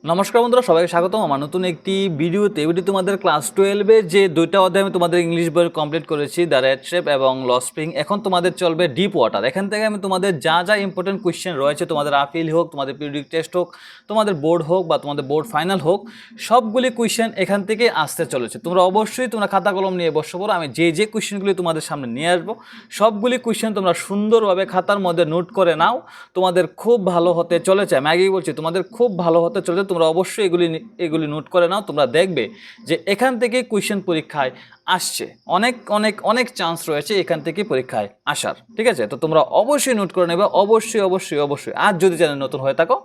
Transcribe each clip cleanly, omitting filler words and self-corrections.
নমস্কার বন্ধুরা, সবাইকে স্বাগতম আমার নতুন একটি ভিডিওতে। এটি তোমাদের ক্লাস 12-এ যে দুইটা অধ্যায় আমি তোমাদের ইংলিশ বইয়ের কমপ্লিট করেছি, দ্য রেড শেপ এবং লস্ট স্প্রিং। এখন তোমাদের চলবে ডিপ ওয়াটার। এখান থেকে আমি তোমাদের যা যা ইম্পর্টেন্ট কোয়েশ্চেন রয়েছে, তোমাদের আপিল হোক, তোমাদের পিরিয়ডিক টেস্ট হোক, তোমাদের বোর্ড হোক বা তোমাদের বোর্ড ফাইনাল হোক, সবগুলি কোয়েশ্চেন এখান থেকে আসতে চলেছে। তোমরা অবশ্যই খাতা কলম নিয়ে বসে পড়ো। আমি যে কোয়েশ্চেনগুলি তোমাদের সামনে নিয়ে আসবো, সবগুলি কোয়েশ্চেন তোমরা সুন্দরভাবে খাতার মধ্যে নোট করে নাও। তোমাদের খুব ভালো হতে চলেছে, আমি আগেই বলছি তোমাদের খুব ভালো হতে চলেছে। তোমরা অবশ্যই এগুলি নোট করে নাও। তোমরা দেখবে যে এখান থেকে কোয়েশ্চেন পরীক্ষায় আসছে, অনেক অনেক অনেক চান্স রয়েছে এখান থেকে পরীক্ষায় আসার। ঠিক আছে, তো তোমরা অবশ্যই নোট করে নেবে। অবশ্যই অবশ্যই অবশ্যই আর যদি চ্যানেল নতুন হয়ে থাকো,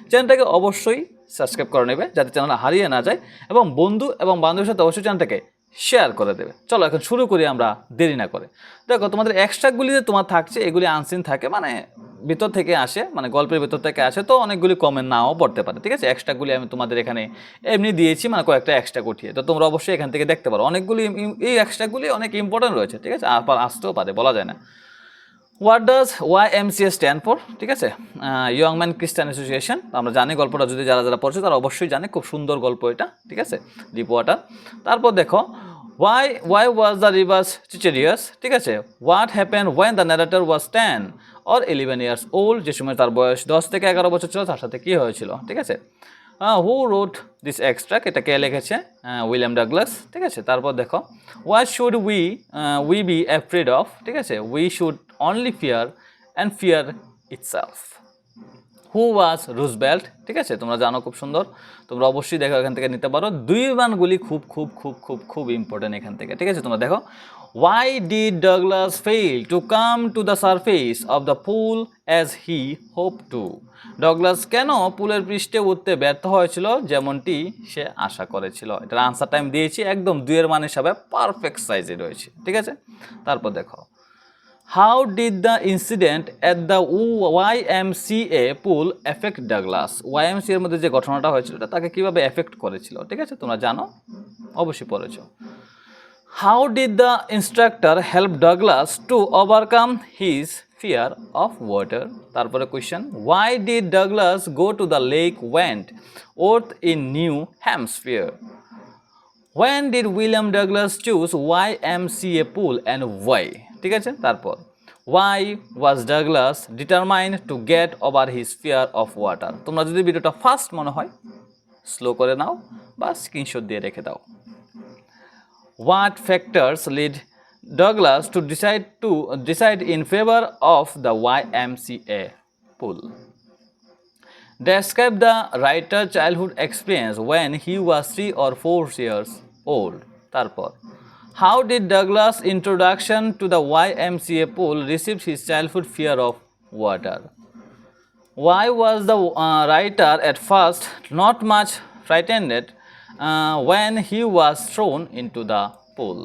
চ্যানেলটাকে অবশ্যই সাবস্ক্রাইব করে নেবে যাতে চ্যানেল হারিয়ে না যায়, এবং বন্ধু এবং বান্ধবের সাথে অবশ্যই চ্যানেলটাকে শেয়ার করে দেবে। চলো এখন শুরু করি আমরা দেরি না করে। দেখো, তোমাদের এক্সট্রাগুলি যে তোমার থাকছে, এগুলি আনসিন থাকে, মানে ভিতর থেকে আসে, মানে গল্পের ভিতর থেকে আসে, তো অনেকগুলি কমেন্ট নাও পড়তে পারে। ঠিক আছে, এক্সট্রাগুলি আমি তোমাদের এখানে এমনি দিয়েছি, মানে কয়েকটা এক্সট্রা উঠিয়ে, তো তোমরা অবশ্যই এখান থেকে দেখতে পারো। অনেকগুলি এই এক্সট্রাগুলি অনেক ইম্পর্টেন্ট রয়েছে। ঠিক আছে, আর আসতেও পারে, বলা যায় না। What does YMCA stand for? ঠিক আছে, ইয়ং ম্যান খ্রিস্টান অ্যাসোসিয়েশন। আমরা জানি গল্পটা, যদি যারা যারা পড়ছে তারা অবশ্যই জানে, খুব সুন্দর গল্প এটা। ঠিক আছে, ডিপ ওয়াটার। তারপর দেখো, why was the rivers treacherous? ঠিক আছে, what happen when the narrator was 10 or 11 years old? যে সময় তার বয়স 10 থেকে 11 বছর ছিল, তার সাথে কী হয়েছিল? ঠিক আছে, হু রোড দিস এক্সট্রাক্ট? এটা কে লিখেছে? William Douglas. ঠিক আছে, তারপর দেখো, what should we be afraid of? ঠিক আছে, we should only fear and fear itself. Who was Roosevelt? ঠিক আছে, তোমরা জানো, খুব সুন্দর। তোমরা অবশ্যই দেখো, এখান থেকে নিতে পারো। দুই বানগুলি খুব খুব খুব খুব খুব ইম্পর্টেন্ট এখান থেকে। ঠিক আছে, তোমরা দেখো, why did Douglas fail to come to the surface of the pool as he hope to? Douglas কেন পুলের পৃষ্ঠে উঠতে ব্যর্থ হয়েছিল যেমনটি সে আশা করেছিল? এটার আনসার টাইম দিয়েছি, একদম দুইয়ের মান হিসাবে পারফেক্ট সাইজে রয়েছে। ঠিক আছে, তারপর দেখো, how did the incident at the YMCA pool effect Douglas? YMCA এর মধ্যে যে ঘটনাটা হয়েছিল, এটা তাকে কীভাবে এফেক্ট করেছিল? ঠিক আছে, তোমরা জানো, অবশ্যই পড়েছ। How did the instructor help Douglas to overcome his fear of water? তারপরে question, why did Douglas go to the lake Wentworth in New Hampshire? When did William Douglas choose YMCA pool and why? ঠিক আছে, তারপর why was Douglas determined to get over his fear of water? তোমরা যদি ভিডিওটা fast মনে হয় slow করে নাও বা স্ক্রিনশট দিয়ে রেখে দাও। What factors lead Douglas to decide in favor of the YMCA pool? Describe the writer's childhood experience when he was 3 or 4 years old. তারপর, how did Douglas' introduction to the YMCA pool receive his childhood fear of water? Why was the writer at first not much frightened when he was thrown into the pool?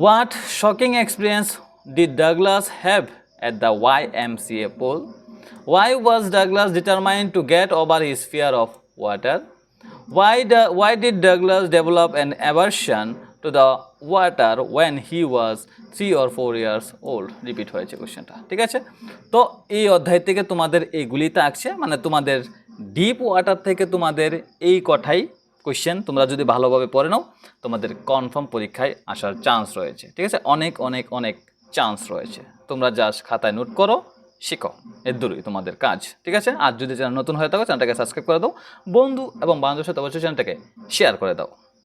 What shocking experience did Douglas have at the YMCA pool? Why was Douglas determined to get over his fear of water? Why did Douglas develop an aversion to the water when he was 3 or 4 years old? Repeat হয়েছে কোশ্চেনটা। ঠিক আছে, তো এই অধ্যায় থেকে তোমাদের এইগুলিতে আসছে, মানে তোমাদের ডিপ ওয়াটার থেকে তোমাদের এই কথাই কোশ্চেন। তোমরা যদি ভালোভাবে পড়ে নাও, তোমাদের কনফার্ম পরীক্ষায় আসার চান্স রয়েছে। ঠিক আছে, অনেক অনেক অনেক চান্স রয়েছে। তোমরা জাস্ট খাতায় নোট করো, শিখো, এর দূরই তোমাদের কাজ। ঠিক আছে, আর যদি চ্যানেল নতুন হয়ে থাকো, চ্যানেলটাকে সাবস্ক্রাইব করে দাও, বন্ধু এবং বান্ধবের সাথে অবশ্যই চ্যানেলটাকে শেয়ার করে দাও।